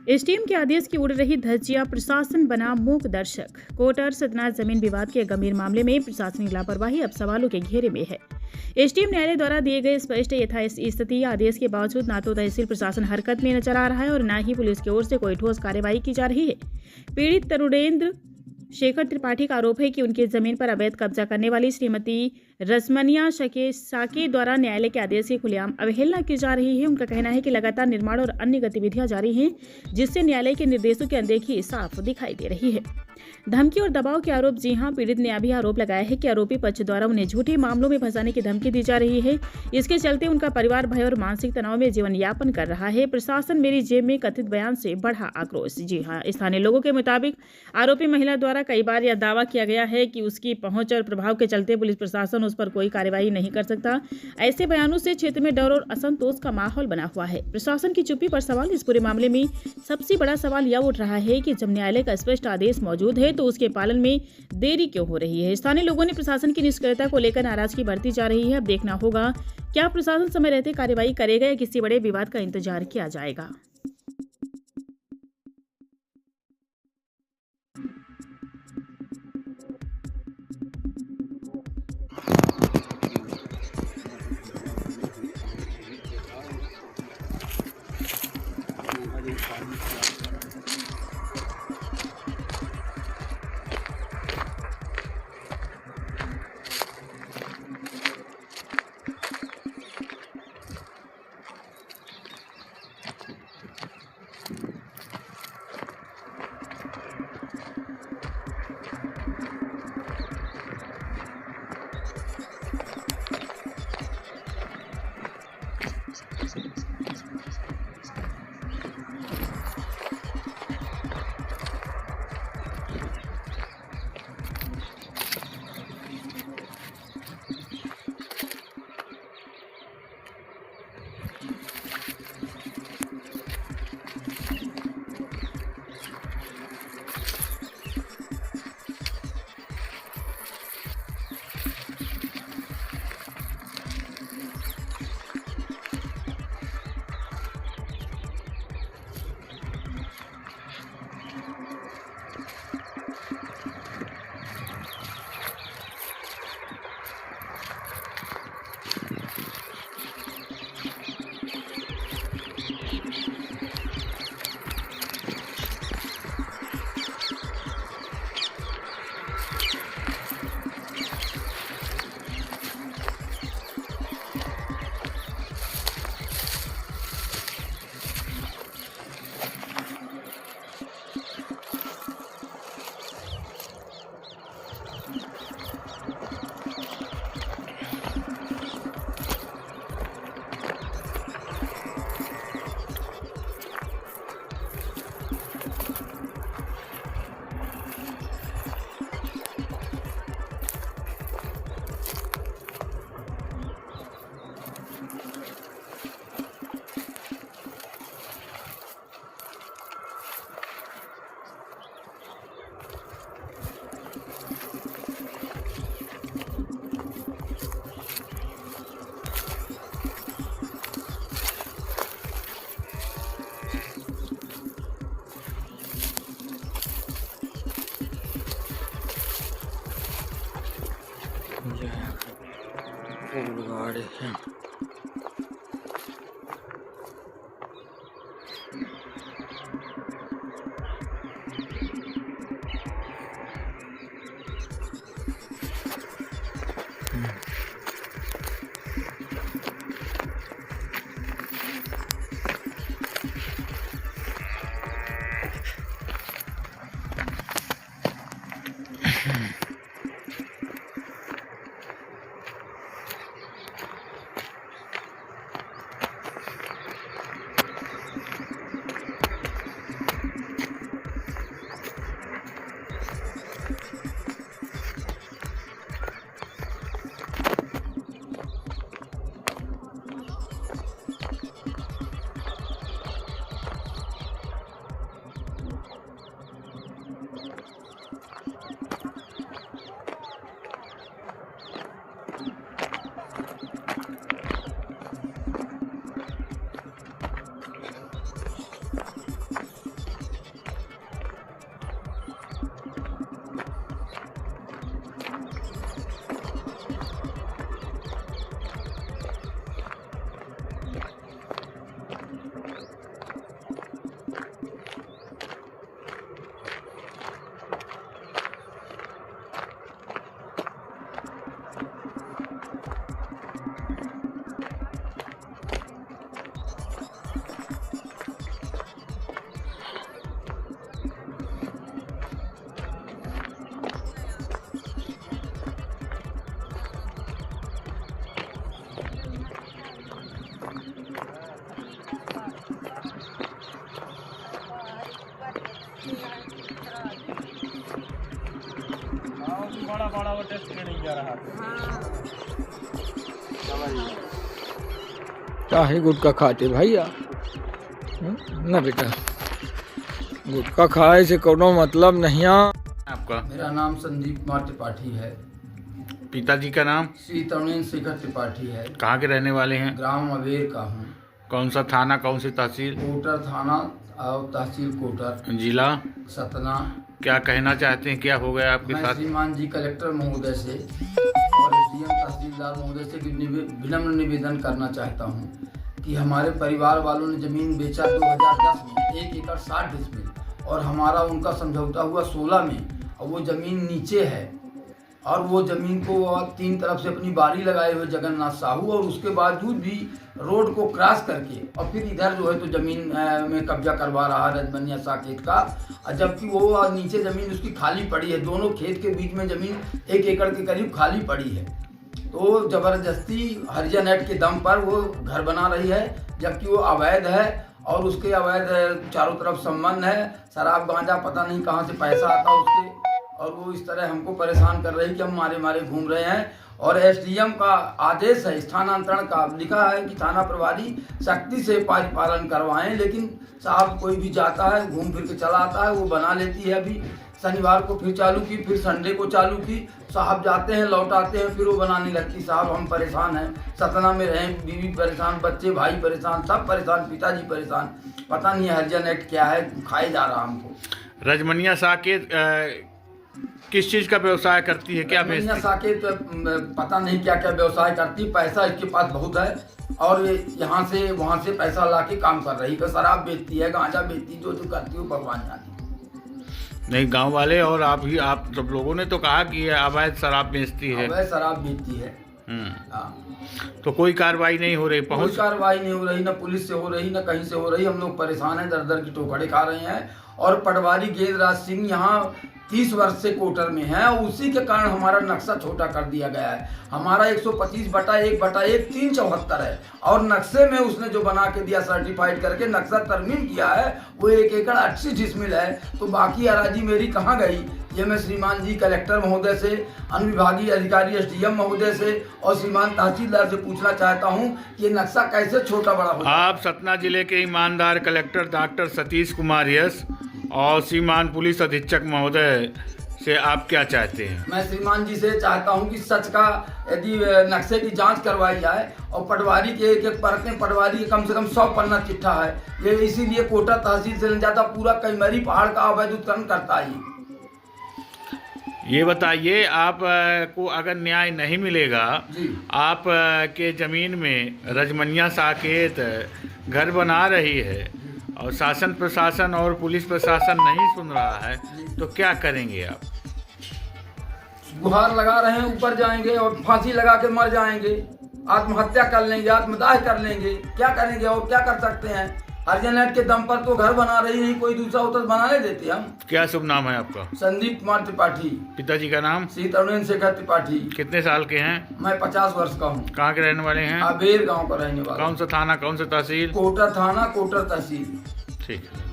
SDM के आदेश की उड़ रही धज्जियां, प्रशासन बना मूक दर्शक। कोटर सतना जमीन विवाद के गंभीर मामले में प्रशासनिक लापरवाही अब सवालों के घेरे में है। एसडीएम न्यायालय द्वारा दिए गए स्पष्ट यथास्थिति आदेश के बावजूद ना तो तहसील प्रशासन हरकत में नजर आ रहा है और न ही पुलिस की ओर से कोई ठोस कार्रवाई की जा रही है। पीड़ित तरुणेंद्र शेखर त्रिपाठी का आरोप है कि उनकी जमीन पर अवैध कब्जा करने वाली श्रीमती रजमनिया साके द्वारा न्यायालय के आदेश की खुलेआम अवहेलना की जा रही है। उनका कहना है कि लगातार निर्माण और अन्य गतिविधियां जारी हैं, जिससे न्यायालय के निर्देशों की अनदेखी साफ दिखाई दे रही है। धमकी और दबाव के आरोप। जी हां, पीड़ित ने अभी आरोप लगाया है कि आरोपी पक्ष द्वारा उन्हें झूठे मामलों में फंसाने की धमकी दी जा रही है। इसके चलते उनका परिवार भय और मानसिक तनाव में जीवन यापन कर रहा है। प्रशासन मेरी जेब में कथित बयान से बढ़ा आक्रोश। जी हां, स्थानीय लोगों के मुताबिक आरोपी महिला द्वारा कई बार यह दावा किया गया है कि उसकी पहुंच और प्रभाव के चलते पुलिस प्रशासन उस पर कोई कार्रवाई नहीं कर सकता। ऐसे बयानों से क्षेत्र में डर और असंतोष का माहौल बना हुआ है। प्रशासन की चुप्पी पर सवाल। इस पूरे मामले में सबसे बड़ा सवाल यह उठ रहा है कि जब न्यायालय का स्पष्ट आदेश मौजूद है तो उसके पालन में देरी क्यों हो रही है। स्थानीय लोगों ने प्रशासन की निष्क्रियता को लेकर नाराजगी बढ़ती जा रही है। अब देखना होगा क्या प्रशासन समय रहते कार्रवाई करेगा या किसी बड़े विवाद का इंतजार किया जाएगा। गाड़ी है। बड़ा वो टेस्ट में नहीं जा रहा काहे गुटखा खाते भैया? ना बेटा, गुटखा खाए से कोनो मतलब नहीं। आपका? मेरा नाम संदीप कुमार त्रिपाठी है। पिताजी का नाम? श्री तरुणेन्द्र शेखर त्रिपाठी है। कहाँ के रहने वाले हैं? ग्राम अवेर का हूँ। कौन सा थाना, कौन सी तहसील? कोटर थाना और तहसील कोटर, जिला सतना। क्या कहना चाहते हैं, क्या हो गया आपके मैं साथ? श्रीमान जी कलेक्टर महोदय से और एसडीएम तहसीलदार महोदय से विनम्र निवेदन करना चाहता हूँ कि हमारे परिवार वालों ने जमीन बेचा 2010 में 1 एकड़ 60 डिसमिल और हमारा उनका समझौता हुआ 16 में, और वो जमीन नीचे है और वो जमीन को 3 तरफ से अपनी बारी लगाए हुए जगन्नाथ साहू, और उसके बावजूद भी रोड को क्रॉस करके और फिर इधर जो है तो जमीन में कब्जा करवा रहा है रजमनिया साकेत का, जबकि वो नीचे जमीन उसकी खाली पड़ी है। दोनों खेत के बीच में जमीन 1 एकड़ के करीब खाली पड़ी है। तो जबरदस्ती हरिजन एक्ट के दम पर वो घर बना रही है, जबकि वो अवैध है और उसके अवैध चारों तरफ संबंध है। शराब गांजा पता नहीं कहाँ से पैसा आता उसके, और वो इस तरह हमको परेशान कर रही कि हम मारे मारे घूम रहे हैं। और एसडीएम का आदेश है स्थानांतरण का, लिखा है कि थाना प्रभारी सख्ती से पालन करवाएं, लेकिन साहब कोई भी जाता है घूम फिर के चला आता है। वो बना लेती है, अभी शनिवार को फिर चालू की, फिर संडे को चालू की। साहब जाते हैं लौटाते हैं, फिर वो बनाने लगती। साहब हम परेशान हैं, सतना में रहें, बीवी परेशान, बच्चे भाई परेशान, सब परेशान, पिताजी परेशान। पता नहीं हरिजन एक्ट क्या है, खाए जा रहा हमको। रजमनिया साकेत किस चीज का व्यवसाय करती है, क्या बेचती है? साकेत पता नहीं क्या क्या व्यवसाय करती, पैसा इसके पास बहुत है और यहाँ से वहाँ से पैसा लाके काम कर रही है। शराब बेचती है, गांजा बेचती, जो करती है भगवान जाने। नहीं, गांव वाले और आप सब लोगों ने तो कहा कि ये अवैध शराब बेचती है। अवैध शराब बेचती है। तो कोई कार्रवाई नहीं हो रही? कोई कार्रवाई नहीं हो रही, न पुलिस से हो रही, न कहीं से हो रही। हम लोग परेशान हैं, दर दर की टोकरे खा रहे हैं। और पटवारी गेंदराज सिंह यहाँ 30 वर्ष से कोटर में है, उसी के कारण हमारा नक्शा छोटा कर दिया गया है। हमारा 125/1/1 374 है, और नक्शे में उसने जो बना के दिया सर्टिफाइड करके नक्शा तरमीम किया है वो 1 एकड़ 80 डिसमिल है। तो बाकी अराजी मेरी कहाँ गई? ये मैं श्रीमान जी कलेक्टर महोदय से, अनुविभागीय अधिकारी एसडीएम महोदय से और श्रीमान तहसीलदार से पूछना चाहता हूँ कि ये नक्शा कैसे छोटा बड़ा हो। आप सतना जिले के ईमानदार collector doctor Satish Kumar yes और श्रीमान पुलिस अधीक्षक महोदय से आप क्या चाहते हैं? मैं श्रीमान जी से चाहता हूं कि सच का यदि नक्शे की जांच करवाई जाए, और पटवारी के एक परतें, पटवारी के कम से कम 100 पन्ना चिट्ठा है। ये इसीलिए कोटा तहसील से नहीं जाता, पूरा कैमरी पहाड़ का अवैध उत्खनन करता है। ये बताइए, आप को अगर न्याय नहीं मिलेगा, आप के जमीन में रजमनिया साकेत घर बना रही है और शासन प्रशासन और पुलिस प्रशासन नहीं सुन रहा है, तो क्या करेंगे आप? गुहार लगा रहे हैं, ऊपर जाएंगे और फांसी लगा के मर जाएंगे, आत्महत्या कर लेंगे, आत्मदाह कर लेंगे। क्या करेंगे और क्या कर सकते हैं? हरिजन एक्ट के दम पर तो घर बना रही नहीं, कोई दूसरा होता तो बनाने देते हम। क्या शुभ नाम है आपका? संदीप कुमार त्रिपाठी। पिताजी का नाम? श्री तरुणेन्द्र शेखर त्रिपाठी। कितने साल के हैं? मैं 50 वर्ष का हूँ। कहाँ के रहने वाले हैं? अबेर गाँव का रहने वाला। कौन सा थाना, कौन सा तहसील? कोटर थाना, कोटर तहसील। ठीक है।